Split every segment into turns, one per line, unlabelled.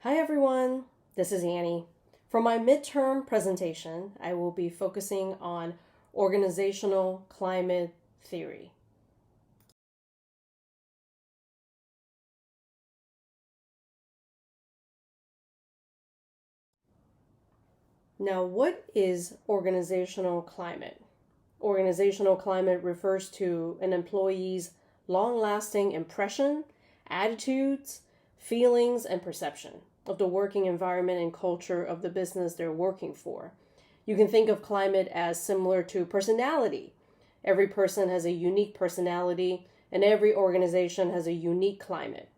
Hi everyone, this is Annie. For my midterm presentation, I will be focusing on organizational climate theory. Now, what is organizational climate? Organizational climate refers to an employee's long-lasting impression, attitudes, feelings, and perception of the working environment and culture of the business they're working for. You can think of climate as similar to personality. Every person has a unique personality, and every organization has a unique climate.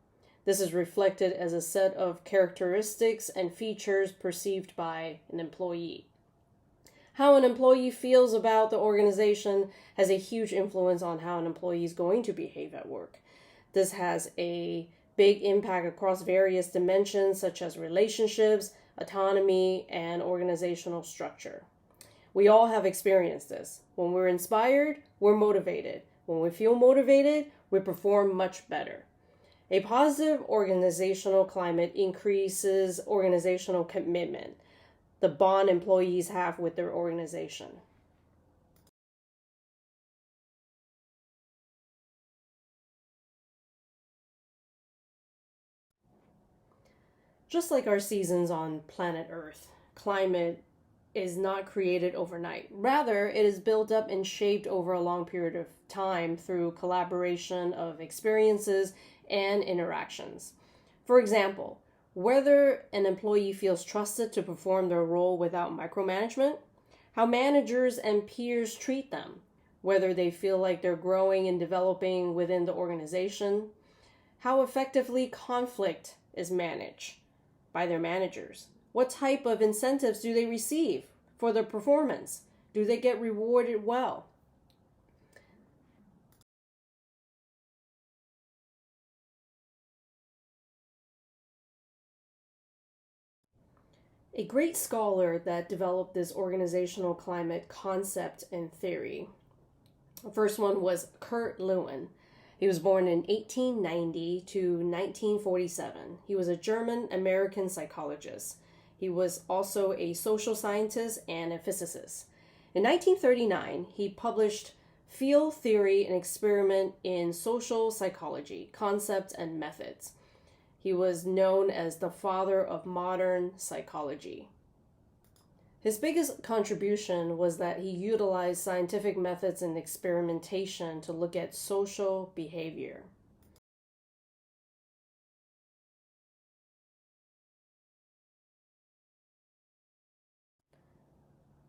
This is reflected as a set of characteristics and features perceived by an employee. How an employee feels about the organization has a huge influence on how an employee is going to behave at work. This has a big impact across various dimensions such as relationships, autonomy, and organizational structure. We all have experienced this. When we're inspired, we're motivated. When we feel motivated, we perform much better. A positive organizational climate increases organizational commitment, the bond employees have with their organization. Just like our seasons on planet Earth, climate is not created overnight. Rather, it is built up and shaped over a long period of time through collaboration of experiences and interactions. For example, whether an employee feels trusted to perform their role without micromanagement, how managers and peers treat them, whether they feel like they're growing and developing within the organization, how effectively conflict is managed by their managers, what type of incentives do they receive for their performance, do they get rewarded well. A great scholar that developed this organizational climate concept and theory. The first one was Kurt Lewin. He was born in 1890 to 1947. He was a German American psychologist. He was also a social scientist and a physicist. In 1939, he published Field Theory and Experiment in Social Psychology, Concepts and Methods. He was known as the father of modern psychology. His biggest contribution was that he utilized scientific methods and experimentation to look at social behavior.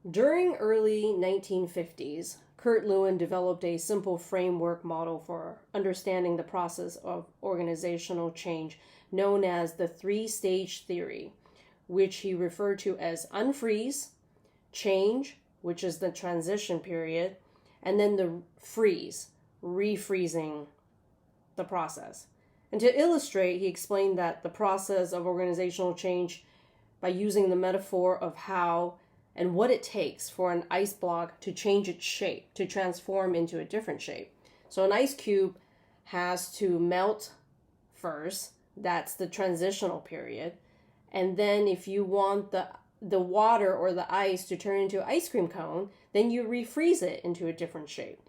During early 1950s, Kurt Lewin developed a simple framework model for understanding the process of organizational change known as the three-stage theory, which he referred to as unfreeze, change, which is the transition period, and then the freeze, refreezing the process. And to illustrate, he explained that the process of organizational change by using the metaphor of how and what it takes for an ice block to change its shape, to transform into a different shape. So an ice cube has to melt first, that's the transitional period. And then if you want the water or the ice to turn into an ice cream cone, then you refreeze it into a different shape.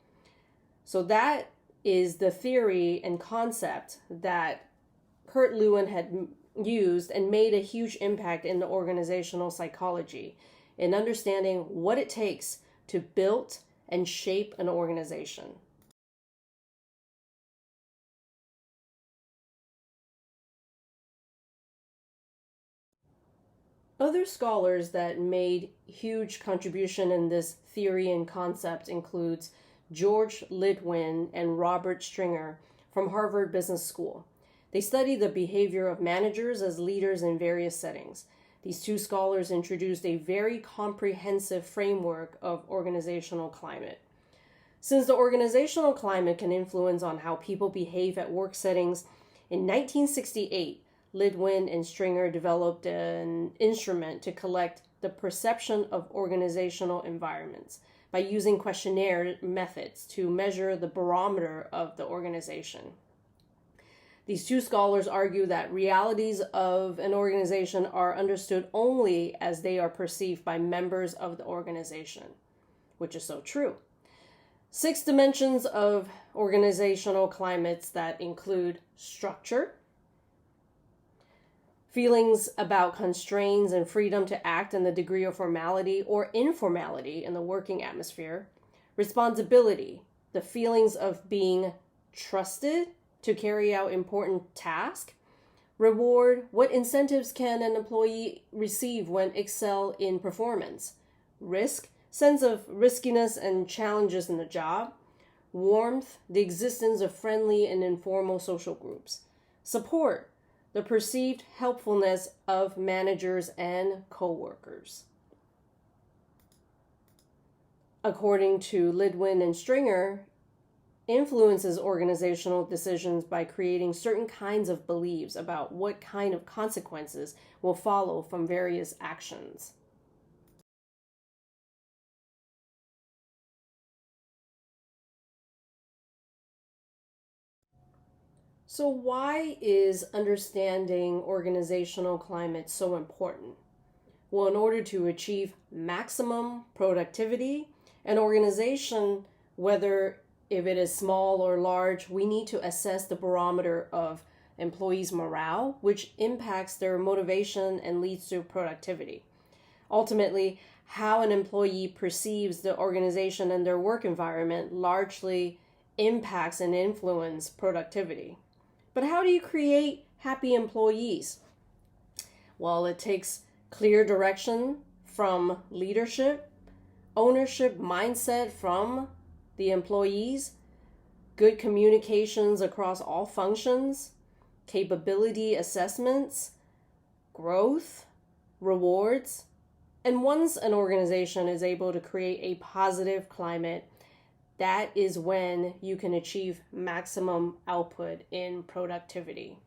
So that is the theory and concept that Kurt Lewin had used and made a huge impact in the organizational psychology in understanding what it takes to build and shape an organization. Other scholars that made huge contribution in this theory and concept includes George Lidwin and Robert Stringer from Harvard Business School. They study the behavior of managers as leaders in various settings. These two scholars introduced a very comprehensive framework of organizational climate. Since the organizational climate can influence on how people behave at work settings, in 1968, Lidwin and Stringer developed an instrument to collect the perception of organizational environments by using questionnaire methods to measure the barometer of the organization. These two scholars argue that realities of an organization are understood only as they are perceived by members of the organization, which is so true. 6 dimensions of organizational climates that include structure, feelings about constraints and freedom to act in the degree of formality or informality in the working atmosphere, responsibility, the feelings of being trusted to carry out important tasks, reward, what incentives can an employee receive when excel in performance, risk, sense of riskiness and challenges in the job, warmth, the existence of friendly and informal social groups, support, the perceived helpfulness of managers and co-workers. According to Lidwin and Stringer, influences organizational decisions by creating certain kinds of beliefs about what kind of consequences will follow from various actions. So why is understanding organizational climate so important? Well, in order to achieve maximum productivity, an organization, whether if it is small or large, we need to assess the barometer of employees' morale, which impacts their motivation and leads to productivity. Ultimately, how an employee perceives the organization and their work environment largely impacts and influences productivity. But how do you create happy employees? Well, it takes clear direction from leadership, ownership mindset from the employees, good communications across all functions, capability assessments, growth, rewards, and once an organization is able to create a positive climate, that is when you can achieve maximum output in productivity.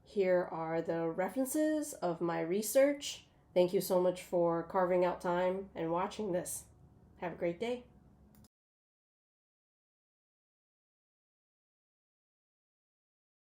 Here are the references of my research. Thank you so much for carving out time and watching this. Have a great day.